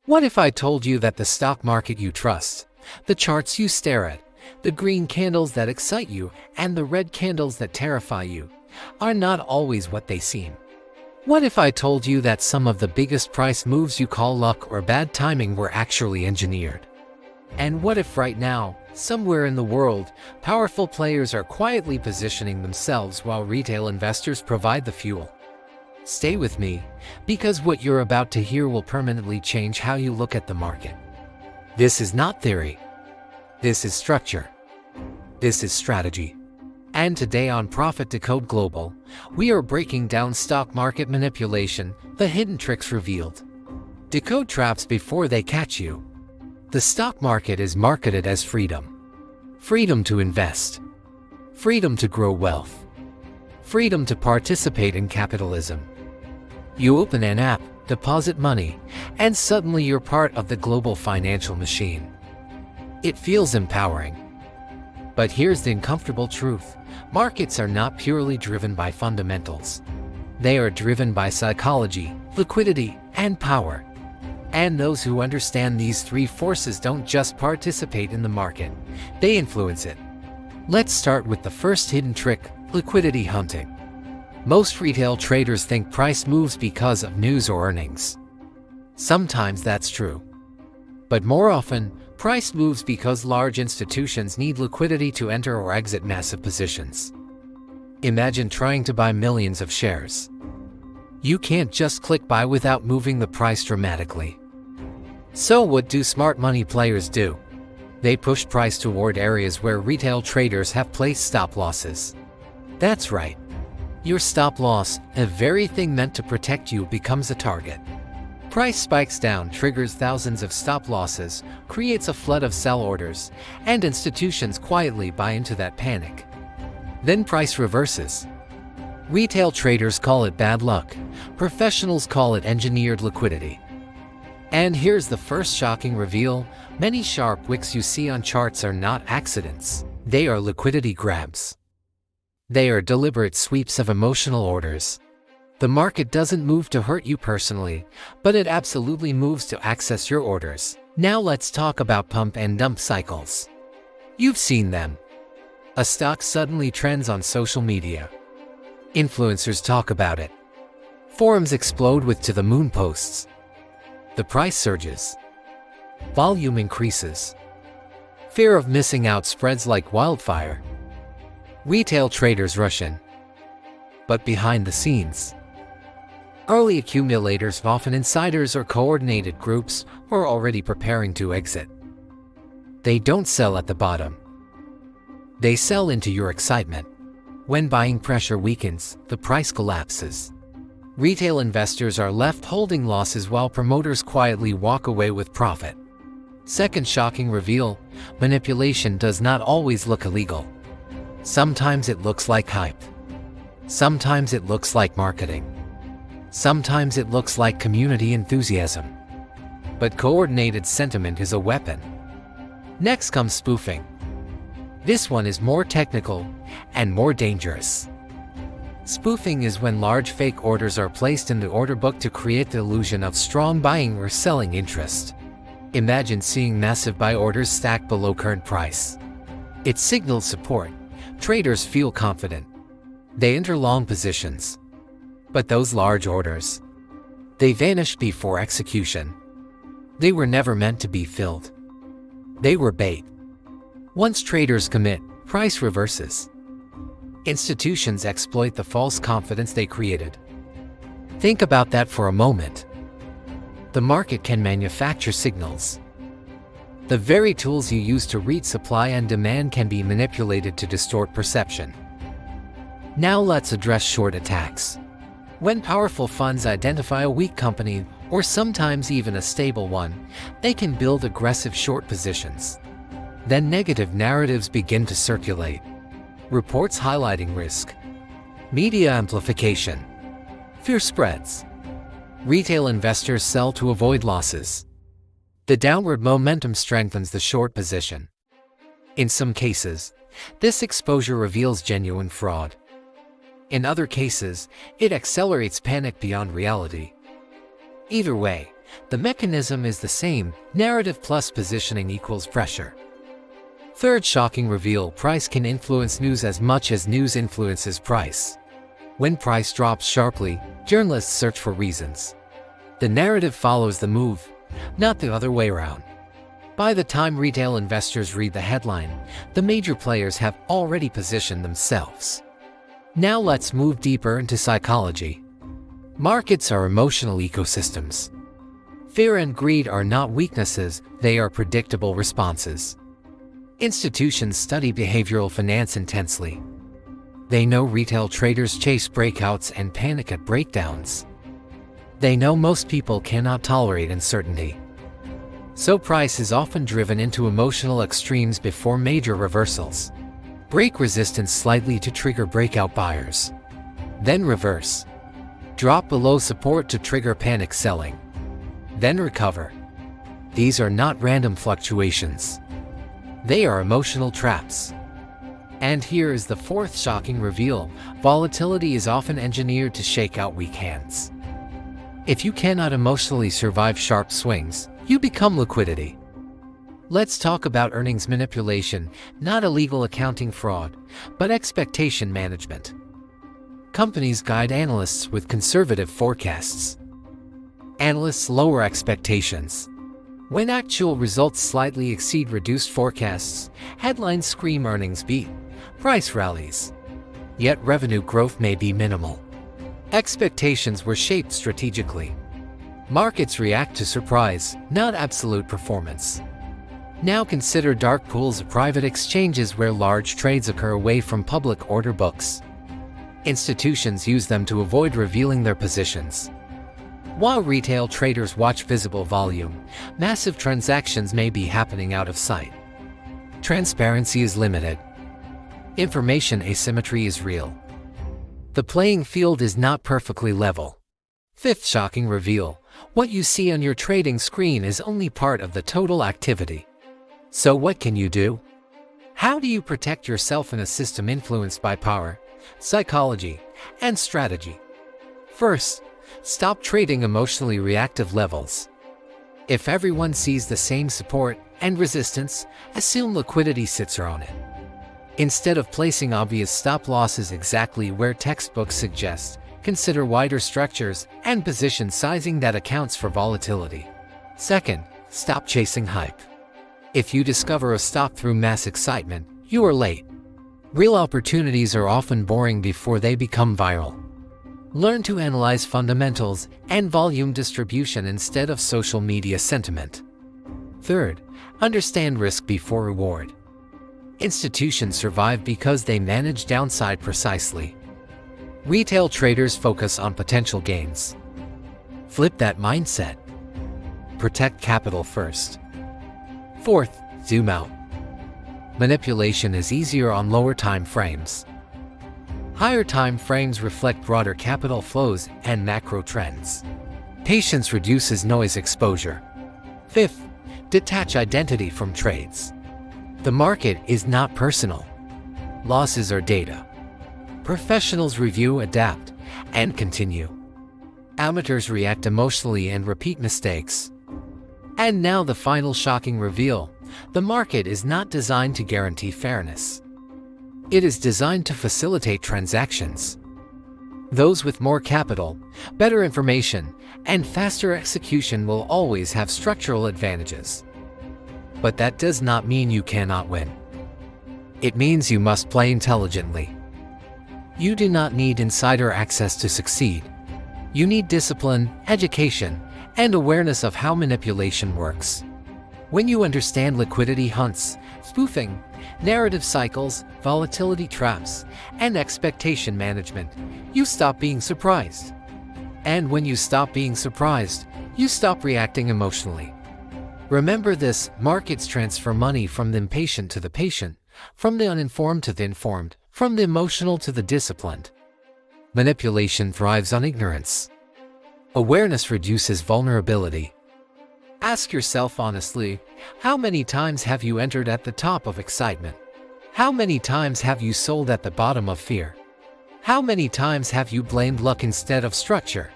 What if I told you that the stock market you trust, the charts you stare at, the green candles that excite you, and the red candles that terrify you, are not always what they seem? What if I told you that some of the biggest price moves you call luck or bad timing were actually engineered? And what if right now, somewhere in the world, powerful players are quietly positioning themselves while retail investors provide the fuel? Stay with me, because what you're about to hear will permanently change how you look at the market. This is not theory. This is structure. This is strategy. And today on Profit Decode Global, we are breaking down stock market manipulation, the hidden tricks revealed. Decode traps before they catch you. The stock market is marketed as freedom. Freedom to invest. Freedom to grow wealth. Freedom to participate in capitalism. You open an app, deposit money, and suddenly you're part of the global financial machine. It feels empowering. But here's the uncomfortable truth. Markets are not purely driven by fundamentals. They are driven by psychology, liquidity, and power. And those who understand these three forces don't just participate in the market, they influence it. Let's start with the first hidden trick, liquidity hunting. Most retail traders think price moves because of news or earnings. Sometimes that's true. But more often, price moves because large institutions need liquidity to enter or exit massive positions. Imagine trying to buy millions of shares. You can't just click buy without moving the price dramatically. So what do smart money players do? They push price toward areas where retail traders have placed stop losses. That's right. Your stop loss, a very thing meant to protect you, becomes a target. Price spikes down, triggers thousands of stop losses, creates a flood of sell orders, and institutions quietly buy into that panic. Then price reverses. Retail traders call it bad luck. Professionals call it engineered liquidity. And here's the first shocking reveal. Many sharp wicks you see on charts are not accidents. They are liquidity grabs. They are deliberate sweeps of emotional orders. The market doesn't move to hurt you personally, but it absolutely moves to access your orders. Now let's talk about pump and dump cycles. You've seen them. A stock suddenly trends on social media. Influencers talk about it. Forums explode with to-the-moon posts. The price surges. Volume increases. Fear of missing out spreads like wildfire. Retail traders rush in. But behind the scenes, early accumulators, often insiders or coordinated groups, are already preparing to exit. They don't sell at the bottom. They sell into your excitement. When buying pressure weakens, the price collapses. Retail investors are left holding losses while promoters quietly walk away with profit. Second shocking reveal, manipulation does not always look illegal. Sometimes it looks like hype. Sometimes it looks like marketing. Sometimes it looks like community enthusiasm. But coordinated sentiment is a weapon. Next comes spoofing. This one is more technical and more dangerous. Spoofing is when large fake orders are placed in the order book to create the illusion of strong buying or selling interest. Imagine seeing massive buy orders stacked below current price. It signals support. Traders feel confident. They enter long positions. But those large orders, they vanish before execution. They were never meant to be filled. They were bait. Once traders commit, price reverses. Institutions exploit the false confidence they created. Think about that for a moment. The market can manufacture signals. The very tools you use to read supply and demand can be manipulated to distort perception. Now let's address short attacks. When powerful funds identify a weak company, or sometimes even a stable one, they can build aggressive short positions. Then negative narratives begin to circulate. Reports highlighting risk. Media amplification. Fear spreads. Retail investors sell to avoid losses. The downward momentum strengthens the short position. In some cases, this exposure reveals genuine fraud. In other cases, it accelerates panic beyond reality. Either way, The mechanism is the same: narrative plus positioning equals pressure. Third shocking reveal: price can influence news as much as news influences price. When price drops sharply, journalists search for reasons. The narrative follows the move, not the other way around. By the time retail investors read the headline, the major players have already positioned themselves. Now let's move deeper into psychology. Markets are emotional ecosystems. Fear and greed are not weaknesses, they are predictable responses. Institutions study behavioral finance intensely. They know retail traders chase breakouts and panic at breakdowns. They know most people cannot tolerate uncertainty. So price is often driven into emotional extremes before major reversals. Break resistance slightly to trigger breakout buyers. Then reverse. Drop below support to trigger panic selling. Then recover. These are not random fluctuations. They are emotional traps. And here is the fourth shocking reveal: volatility is often engineered to shake out weak hands. If you cannot emotionally survive sharp swings, you become liquidity. Let's talk about earnings manipulation, not illegal accounting fraud, but expectation management. Companies guide analysts with conservative forecasts. Analysts lower expectations. When actual results slightly exceed reduced forecasts, headlines scream earnings beat, price rallies. Yet revenue growth may be minimal. Expectations were shaped strategically. Markets react to surprise, not absolute performance. Now consider dark pools of private exchanges where large trades occur away from public order books. Institutions use them to avoid revealing their positions. While retail traders watch visible volume, massive transactions may be happening out of sight. Transparency is limited. Information asymmetry is real. The playing field is not perfectly level. Fifth shocking reveal: what you see on your trading screen is only part of the total activity. So what can you do? How do you protect yourself in a system influenced by power, psychology, and strategy? First, stop trading emotionally reactive levels. If everyone sees the same support and resistance, assume liquidity sits around it. Instead of placing obvious stop losses exactly where textbooks suggest, consider wider structures and position sizing that accounts for volatility. Second, stop chasing hype. If you discover a stop through mass excitement, you are late. Real opportunities are often boring before they become viral. Learn to analyze fundamentals and volume distribution instead of social media sentiment. Third, understand risk before reward. Institutions survive because they manage downside precisely. Retail traders focus on potential gains. Flip that mindset. Protect capital first. Fourth, zoom out. Manipulation is easier on lower time frames. Higher time frames reflect broader capital flows and macro trends. Patience reduces noise exposure. Fifth, detach identity from trades. The market is not personal. Losses are data. Professionals review, adapt, and continue. Amateurs react emotionally and repeat mistakes. And now the final shocking reveal: the market is not designed to guarantee fairness. It is designed to facilitate transactions. Those with more capital, better information, and faster execution will always have structural advantages. But that does not mean you cannot win. It means you must play intelligently. You do not need insider access to succeed. You need discipline, education, and awareness of how manipulation works. When you understand liquidity hunts, spoofing, narrative cycles, volatility traps, and expectation management, you stop being surprised. And when you stop being surprised, you stop reacting emotionally. Remember this: markets transfer money from the impatient to the patient, from the uninformed to the informed, from the emotional to the disciplined. Manipulation thrives on ignorance. Awareness reduces vulnerability. Ask yourself honestly, how many times have you entered at the top of excitement? How many times have you sold at the bottom of fear? How many times have you blamed luck instead of structure?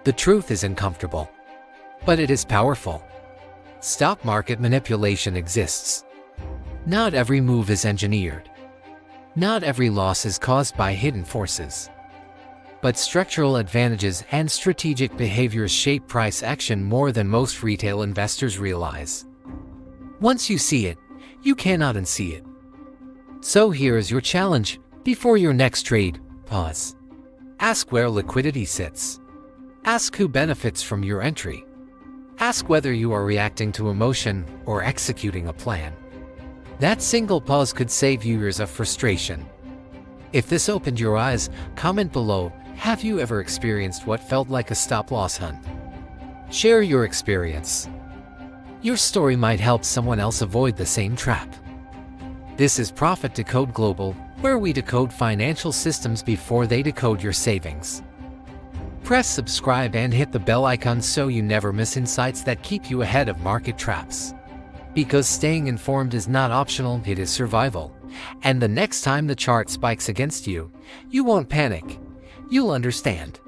The truth is uncomfortable. but it is powerful. Stock market manipulation exists. Not every move is engineered. Not every loss is caused by hidden forces. But structural advantages and strategic behaviors shape price action more than most retail investors realize. Once you see it, you cannot unsee it. So here is your challenge. Before your next trade, pause. Ask where liquidity sits. Ask who benefits from your entry. Ask whether you are reacting to emotion or executing a plan. That single pause could save you years of frustration. If this opened your eyes, comment below. Have you ever experienced what felt like a stop-loss hunt? Share your experience. Your story might help someone else avoid the same trap. This is Profit Decode Global, where we decode financial systems before they decode your savings. Press subscribe and hit the bell icon so you never miss insights that keep you ahead of market traps. Because staying informed is not optional, it is survival. And the next time the chart spikes against you, you won't panic. You'll understand.